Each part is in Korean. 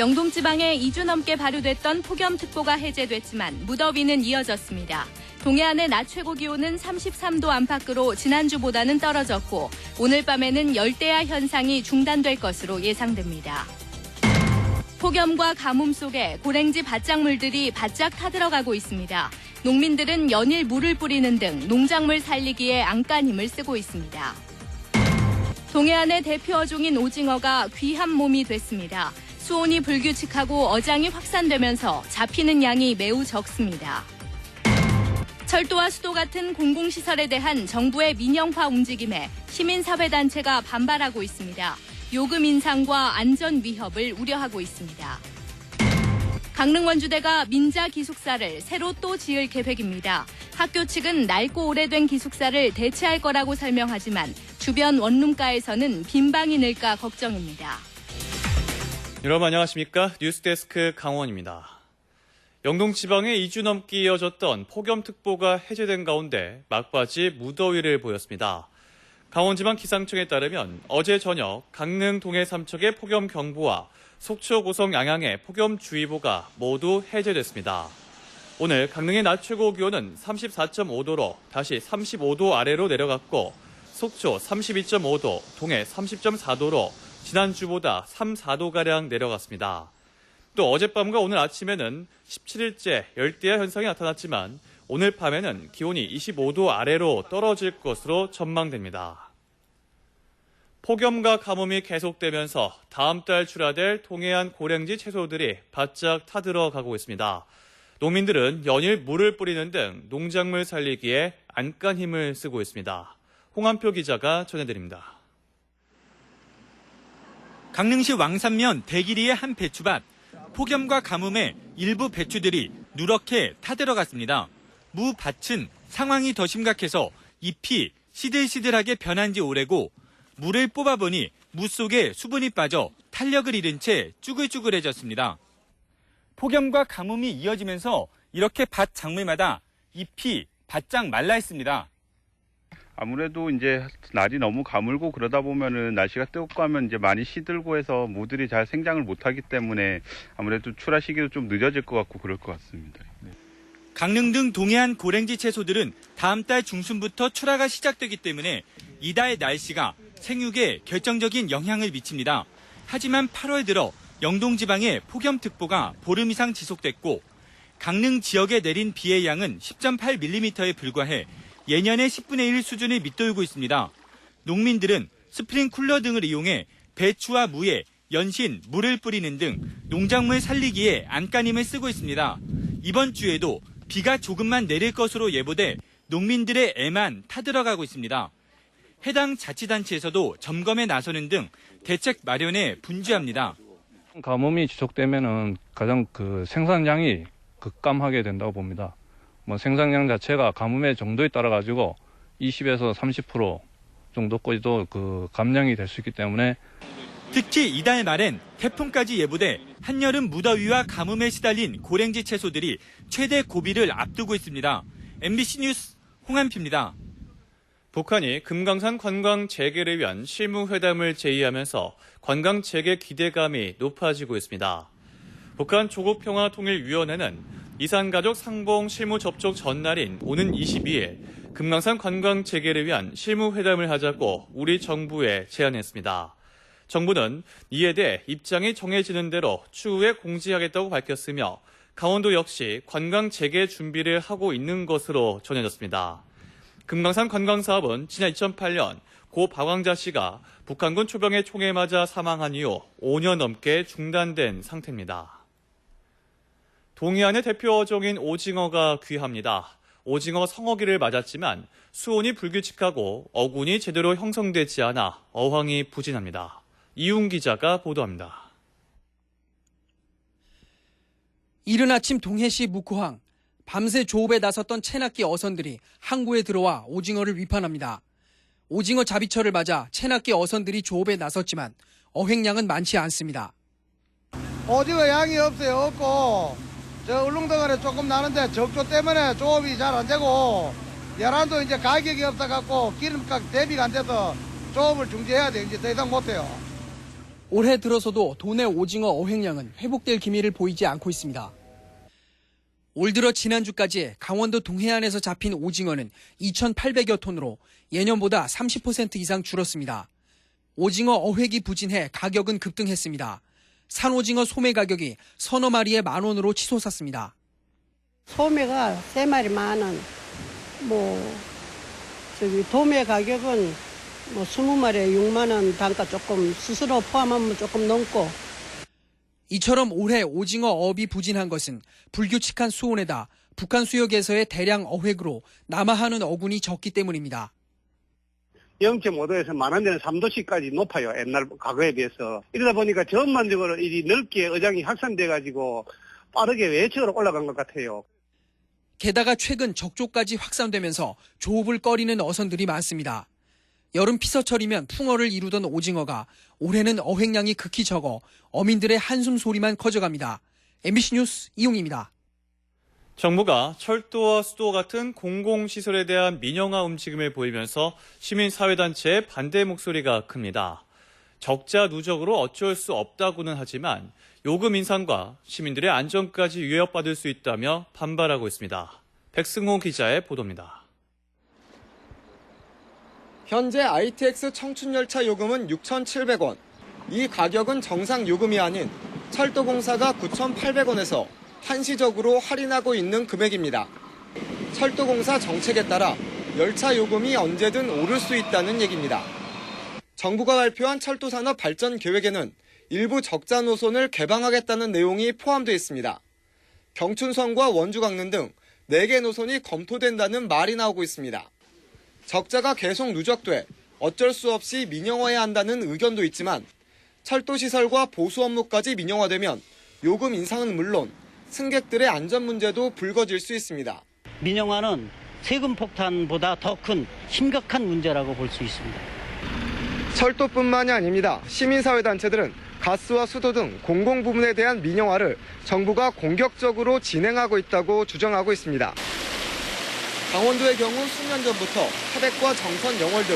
영동지방에 2주 넘게 발효됐던 폭염특보가 해제됐지만 무더위는 이어졌습니다. 동해안의 낮 최고 기온은 33도 안팎으로 지난주보다는 떨어졌고 오늘 밤에는 열대야 현상이 중단될 것으로 예상됩니다. 폭염과 가뭄 속에 고랭지 밭작물들이 바짝 타들어가고 있습니다. 농민들은 연일 물을 뿌리는 등 농작물 살리기에 안간힘을 쓰고 있습니다. 동해안의 대표 어종인 오징어가 귀한 몸이 됐습니다. 수온이 불규칙하고 어장이 확산되면서 잡히는 양이 매우 적습니다. 철도와 수도 같은 공공시설에 대한 정부의 민영화 움직임에 시민사회단체가 반발하고 있습니다. 요금 인상과 안전 위협을 우려하고 있습니다. 강릉 원주대가 민자 기숙사를 새로 또 지을 계획입니다. 학교 측은 낡고 오래된 기숙사를 대체할 거라고 설명하지만 주변 원룸가에서는 빈방이 늘까 걱정입니다. 여러분 안녕하십니까? 뉴스데스크 강원입니다. 영동지방에 2주 넘게 이어졌던 폭염특보가 해제된 가운데 막바지 무더위를 보였습니다. 강원지방 기상청에 따르면 어제 저녁 강릉 동해 삼척의 폭염경보와 속초 고성 양양의 폭염주의보가 모두 해제됐습니다. 오늘 강릉의 낮 최고 기온은 34.5도로 다시 35도 아래로 내려갔고 속초 32.5도, 동해 30.4도로 지난주보다 3, 4도가량 내려갔습니다. 또 어젯밤과 오늘 아침에는 17일째 열대야 현상이 나타났지만 오늘 밤에는 기온이 25도 아래로 떨어질 것으로 전망됩니다. 폭염과 가뭄이 계속되면서 다음 달 출하될 동해안 고랭지 채소들이 바짝 타들어가고 있습니다. 농민들은 연일 물을 뿌리는 등 농작물 살리기에 안간힘을 쓰고 있습니다. 홍한표 기자가 전해드립니다. 강릉시 왕산면 대길이의 한 배추밭. 폭염과 가뭄에 일부 배추들이 누렇게 타들어갔습니다. 무 밭은 상황이 더 심각해서 잎이 시들시들하게 변한 지 오래고 물을 뽑아보니 무 속에 수분이 빠져 탄력을 잃은 채 쭈글쭈글해졌습니다. 폭염과 가뭄이 이어지면서 이렇게 밭 작물마다 잎이 바짝 말라 있습니다. 아무래도 이제 날이 너무 가물고 그러다 보면은 날씨가 뜨겁고 하면 이제 많이 시들고 해서 무들이 잘 생장을 못하기 때문에 아무래도 출하 시기도 좀 늦어질 것 같고 그럴 것 같습니다. 네. 강릉 등 동해안 고랭지 채소들은 다음 달 중순부터 출하가 시작되기 때문에 이달 날씨가 생육에 결정적인 영향을 미칩니다. 하지만 8월 들어 영동 지방에 폭염특보가 보름 이상 지속됐고 강릉 지역에 내린 비의 양은 10.8mm에 불과해 예년의 10분의 1 수준을 밑돌고 있습니다. 농민들은 스프링쿨러 등을 이용해 배추와 무에 연신 물을 뿌리는 등 농작물 살리기에 안간힘을 쓰고 있습니다. 이번 주에도 비가 조금만 내릴 것으로 예보돼 농민들의 애만 타들어가고 있습니다. 해당 자치단체에서도 점검에 나서는 등 대책 마련에 분주합니다. 가뭄이 지속되면은 가장 생산량이 급감하게 된다고 봅니다. 생산량 자체가 가뭄의 정도에 따라 가지고 20에서 30% 정도까지도 감량이 될 수 있기 때문에 특히 이달 말엔 태풍까지 예보돼 한여름 무더위와 가뭄에 시달린 고랭지 채소들이 최대 고비를 앞두고 있습니다. MBC 뉴스 홍한표입니다. 북한이 금강산 관광 재개를 위한 실무회담을 제의하면서 관광 재개 기대감이 높아지고 있습니다. 북한 조국평화통일위원회는 이산가족 상봉 실무 접촉 전날인 오는 22일 금강산 관광 재개를 위한 실무회담을 하자고 우리 정부에 제안했습니다. 정부는 이에 대해 입장이 정해지는 대로 추후에 공지하겠다고 밝혔으며 강원도 역시 관광 재개 준비를 하고 있는 것으로 전해졌습니다. 금강산 관광사업은 지난 2008년 고 박왕자 씨가 북한군 초병의 총에 맞아 사망한 이후 5년 넘게 중단된 상태입니다. 동해안의 대표 어종인 오징어가 귀합니다. 오징어 성어기를 맞았지만 수온이 불규칙하고 어군이 제대로 형성되지 않아 어황이 부진합니다. 이웅 기자가 보도합니다. 이른 아침 동해시 묵호항. 밤새 조업에 나섰던 채낚기 어선들이 항구에 들어와 오징어를 위판합니다. 오징어 자비철을 맞아 채낚기 어선들이 조업에 나섰지만 어획량은 많지 않습니다. 오징어 양이 없어요. 없고 저 울릉도간에 조금 나는데 적조 때문에 조업이 잘 안 되고 열한도 이제 가격이 없어갖고 기름값 대비가 안 돼서 조업을 중지해야 돼. 이제 더 이상 못해요. 올해 들어서도 도내 오징어 어획량은 회복될 기미를 보이지 않고 있습니다. 올 들어 지난주까지 강원도 동해안에서 잡힌 오징어는 2,800여 톤으로 예년보다 30% 이상 줄었습니다. 오징어 어획이 부진해 가격은 급등했습니다. 산오징어 소매 가격이 서너 마리에 10,000원으로 치솟았습니다. 소매가 3마리 10,000원, 도매 가격은 20마리에 6만원 단가 조금 수수료 포함하면 조금 넘고. 이처럼 올해 오징어 어업이 부진한 것은 불규칙한 수온에다 북한 수역에서의 대량 어획으로 남하하는 어군이 적기 때문입니다. 0.5도에서 10,000원대는 3도씨까지 높아요. 옛날 과거에 비해서. 이러다 보니까 전반적으로 이 넓게 어장이 확산돼가지고 빠르게 외측으로 올라간 것 같아요. 게다가 최근 적조까지 확산되면서 조업을 꺼리는 어선들이 많습니다. 여름 피서철이면 풍어를 이루던 오징어가 올해는 어획량이 극히 적어 어민들의 한숨 소리만 커져갑니다. MBC 뉴스 이용입니다. 정부가 철도와 수도 같은 공공시설에 대한 민영화 움직임을 보이면서 시민사회단체의 반대 목소리가 큽니다. 적자 누적으로 어쩔 수 없다고는 하지만 요금 인상과 시민들의 안전까지 위협받을 수 있다며 반발하고 있습니다. 백승호 기자의 보도입니다. 현재 ITX 청춘열차 요금은 6,700원. 이 가격은 정상 요금이 아닌 철도공사가 9,800원에서 한시적으로 할인하고 있는 금액입니다. 철도공사 정책에 따라 열차 요금이 언제든 오를 수 있다는 얘기입니다. 정부가 발표한 철도산업 발전 계획에는 일부 적자 노선을 개방하겠다는 내용이 포함되어 있습니다. 경춘선과 원주 강릉 등 4개 노선이 검토된다는 말이 나오고 있습니다. 적자가 계속 누적돼 어쩔 수 없이 민영화해야 한다는 의견도 있지만 철도시설과 보수 업무까지 민영화되면 요금 인상은 물론 승객들의 안전 문제도 불거질 수 있습니다. 민영화는 세금 폭탄보다 더 큰 심각한 문제라고 볼 수 있습니다. 철도뿐만이 아닙니다. 시민사회단체들은 가스와 수도 등 공공부문에 대한 민영화를 정부가 공격적으로 진행하고 있다고 주장하고 있습니다. 강원도의 경우 수년 전부터 태백과 정선, 영월 등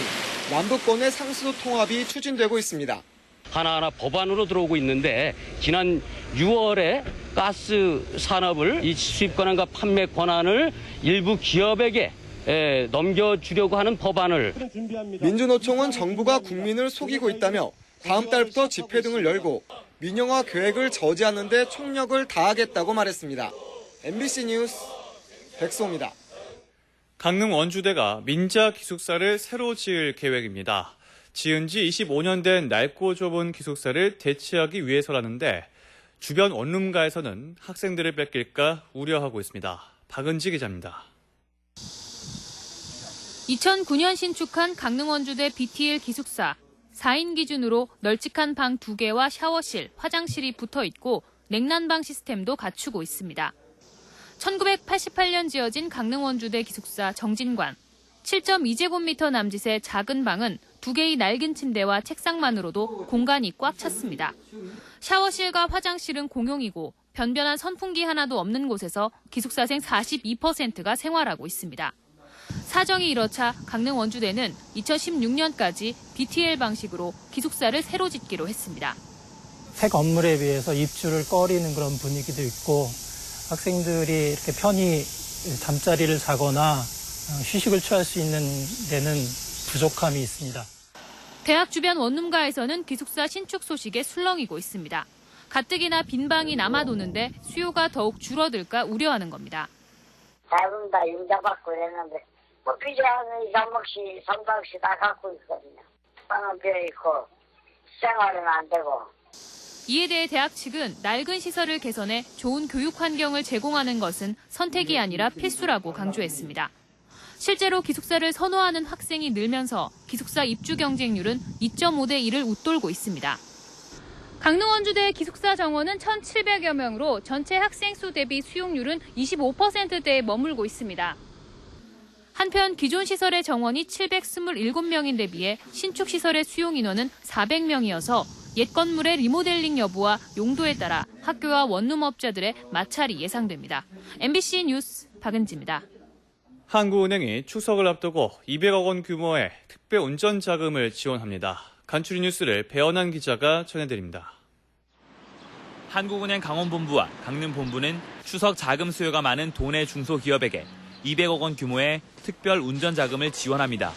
남북권의 상수도 통합이 추진되고 있습니다. 하나하나 법안으로 들어오고 있는데 지난 6월에 가스 산업을 이 수입 권한과 판매 권한을 일부 기업에게 넘겨주려고 하는 법안을 민주노총은 정부가 국민을 속이고 있다며 다음 달부터 집회 등을 열고 민영화 계획을 저지하는 데 총력을 다하겠다고 말했습니다. MBC 뉴스 백소입니다. 강릉 원주대가 민자 기숙사를 새로 지을 계획입니다. 지은 지 25년 된 낡고 좁은 기숙사를 대체하기 위해서라는데 주변 원룸가에서는 학생들을 뺏길까 우려하고 있습니다. 박은지 기자입니다. 2009년 신축한 강릉 원주대 BTL 기숙사. 4인 기준으로 널찍한 방 2개와 샤워실, 화장실이 붙어 있고 냉난방 시스템도 갖추고 있습니다. 1988년 지어진 강릉 원주대 기숙사 정진관. 7.2제곱미터 남짓의 작은 방은 2개의 낡은 침대와 책상만으로도 공간이 꽉 찼습니다. 샤워실과 화장실은 공용이고 변변한 선풍기 하나도 없는 곳에서 기숙사생 42%가 생활하고 있습니다. 사정이 이렇자 강릉 원주대는 2016년까지 BTL 방식으로 기숙사를 새로 짓기로 했습니다. 새 건물에 비해서 입주를 꺼리는 그런 분위기도 있고 학생들이 이렇게 편히 잠자리를 자거나 휴식을 취할 수 있는 데는 부족함이 있습니다. 대학 주변 원룸가에서는 기숙사 신축 소식에 술렁이고 있습니다. 가뜩이나 빈 방이 남아도는데 수요가 더욱 줄어들까 우려하는 겁니다. 대부분 다 임자받고 이랬는데 필요한 2, 3억씩, 3억씩 다 갖고 있거든요. 방은 비어있고 생활은 안 되고. 이에 대해 대학 측은 낡은 시설을 개선해 좋은 교육 환경을 제공하는 것은 선택이 아니라 필수라고 강조했습니다. 실제로 기숙사를 선호하는 학생이 늘면서 기숙사 입주 경쟁률은 2.5대 1을 웃돌고 있습니다. 강릉 원주대 기숙사 정원은 1,700여 명으로 전체 학생 수 대비 수용률은 25%대에 머물고 있습니다. 한편 기존 시설의 정원이 727명인데 비해 신축 시설의 수용 인원은 400명이어서 옛 건물의 리모델링 여부와 용도에 따라 학교와 원룸업자들의 마찰이 예상됩니다. MBC 뉴스 박은지입니다. 한국은행이 추석을 앞두고 200억 원 규모의 특별 운전 자금을 지원합니다. 간추린 뉴스를 배원한 기자가 전해드립니다. 한국은행 강원본부와 강릉본부는 추석 자금 수요가 많은 도내 중소기업에게 200억 원 규모의 특별 운전자금을 지원합니다.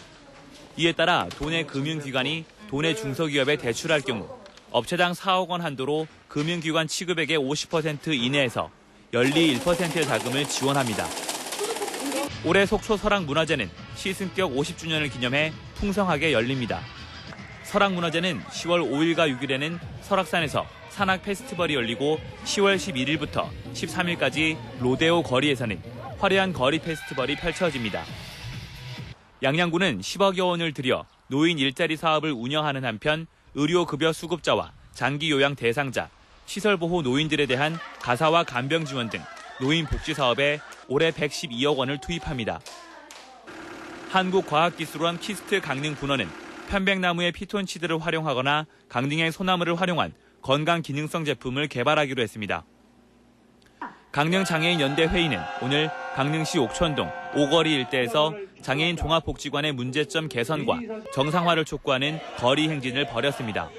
이에 따라 도내 금융기관이 도내 중소기업에 대출할 경우 업체당 4억 원 한도로 금융기관 취급액의 50% 이내에서 연리 1%의 자금을 지원합니다. 올해 속초 설악문화제는 시승격 50주년을 기념해 풍성하게 열립니다. 설악문화제는 10월 5일과 6일에는 설악산에서 산악 페스티벌이 열리고 10월 11일부터 13일까지 로데오 거리에서는 화려한 거리 페스티벌이 펼쳐집니다. 양양군은 10억여 원을 들여 노인 일자리 사업을 운영하는 한편 의료급여 수급자와 장기 요양 대상자, 시설보호 노인들에 대한 가사와 간병 지원 등 노인 복지 사업에 올해 112억 원을 투입합니다. 한국과학기술원 키스트 강릉 분원은 편백나무의 피톤치드를 활용하거나 강릉의 소나무를 활용한 건강 기능성 제품을 개발하기로 했습니다. 강릉장애인연대회의는 오늘 강릉시 옥천동 오거리 일대에서 장애인 종합복지관의 문제점 개선과 정상화를 촉구하는 거리 행진을 벌였습니다.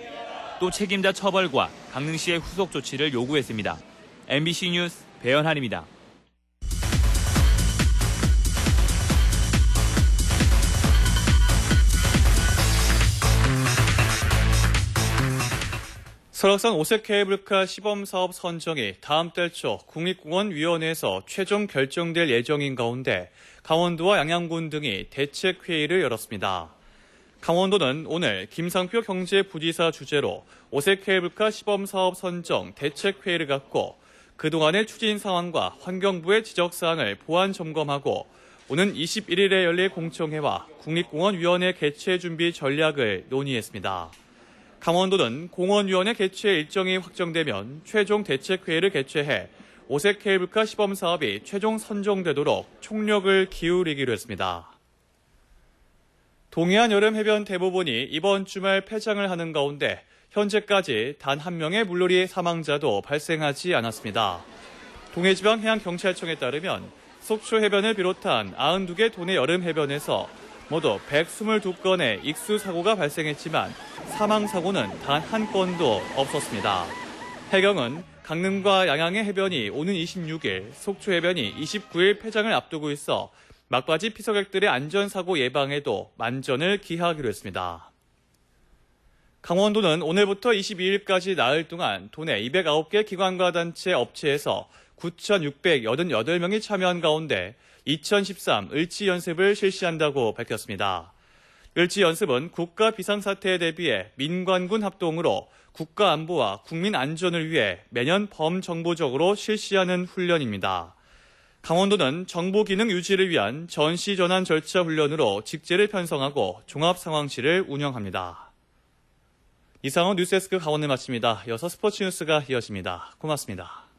또 책임자 처벌과 강릉시의 후속 조치를 요구했습니다. MBC 뉴스 배현한입니다. 설악산 오색 케이블카 시범사업 선정이 다음 달 초 국립공원위원회에서 최종 결정될 예정인 가운데 강원도와 양양군 등이 대책회의를 열었습니다. 강원도는 오늘 김상표 경제부지사 주재로 오색 케이블카 시범사업 선정 대책회의를 갖고 그동안의 추진 상황과 환경부의 지적사항을 보완 점검하고 오는 21일에 열릴 공청회와 국립공원위원회 개최 준비 전략을 논의했습니다. 강원도는 공원위원회 개최 일정이 확정되면 최종 대책회의를 개최해 오색 케이블카 시범사업이 최종 선정되도록 총력을 기울이기로 했습니다. 동해안 여름 해변 대부분이 이번 주말 폐장을 하는 가운데 현재까지 단 한 명의 물놀이 사망자도 발생하지 않았습니다. 동해지방해양경찰청에 따르면 속초 해변을 비롯한 92개 도내 여름 해변에서 모두 122건의 익수 사고가 발생했지만 사망 사고는 단 한 건도 없었습니다. 해경은 강릉과 양양의 해변이 오는 26일, 속초 해변이 29일 폐장을 앞두고 있어 막바지 피서객들의 안전사고 예방에도 만전을 기하기로 했습니다. 강원도는 오늘부터 22일까지 나흘 동안 도내 209개 기관과 단체 업체에서 9,688명이 참여한 가운데 2013 을지연습을 실시한다고 밝혔습니다. 을지연습은 국가 비상사태에 대비해 민관군 합동으로 국가안보와 국민안전을 위해 매년 범정부적으로 실시하는 훈련입니다. 강원도는 정보 기능 유지를 위한 전시전환 절차 훈련으로 직제를 편성하고 종합상황실을 운영합니다. 이상은 뉴스데스크 강원을 마칩니다. 이어서 스포츠 뉴스가 이어집니다. 고맙습니다.